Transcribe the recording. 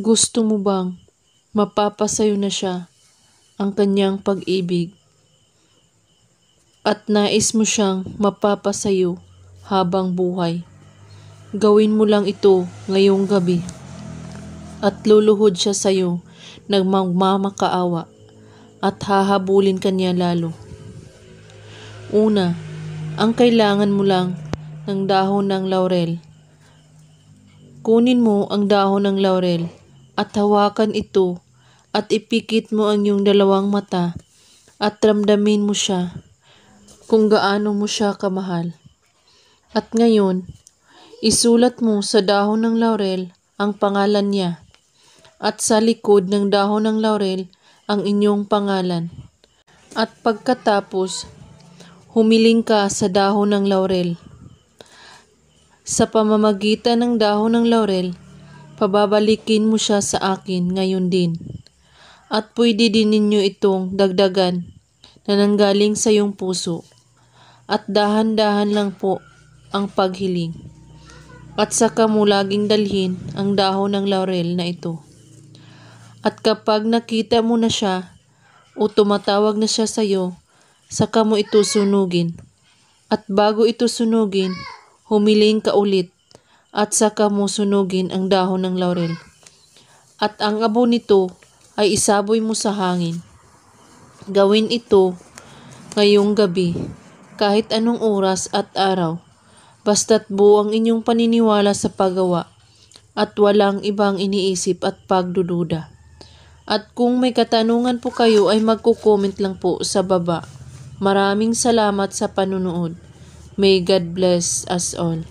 Gusto mo bang mapapasayo na siya ang kanyang pag-ibig at nais mo siyang mapapasayo habang buhay? Gawin mo lang ito ngayong gabi at luluhod siya sa'yo ng magmamakaawa at hahabulin kanya lalo. Una, ang kailangan mo lang ng dahon ng laurel. Kunin mo ang dahon ng laurel at hawakan ito at ipikit mo ang iyong dalawang mata at ramdamin mo siya kung gaano mo siya kamahal. At ngayon, isulat mo sa dahon ng laurel ang pangalan niya at sa likod ng dahon ng laurel ang inyong pangalan. At pagkatapos, humiling ka sa dahon ng laurel. Sa pamamagitan ng dahon ng laurel, pababalikin mo siya sa akin ngayon din. At pwede din ninyo itong dagdagan na nanggaling sa iyong puso. At dahan-dahan lang po ang paghiling. At saka mo laging dalhin ang dahon ng laurel na ito. At kapag nakita mo na siya o tumatawag na siya sa iyo, saka mo ito sunugin. At bago ito sunugin, humiling ka ulit at saka mo sunugin ang dahon ng laurel. At ang abo nito ay isaboy mo sa hangin. Gawin ito ngayong gabi, kahit anong oras at araw, basta't buo ang inyong paniniwala sa paggawa at walang ibang iniisip at pagdududa. At kung may katanungan po kayo ay magko-comment lang po sa baba. Maraming salamat sa panunood. May God bless us all.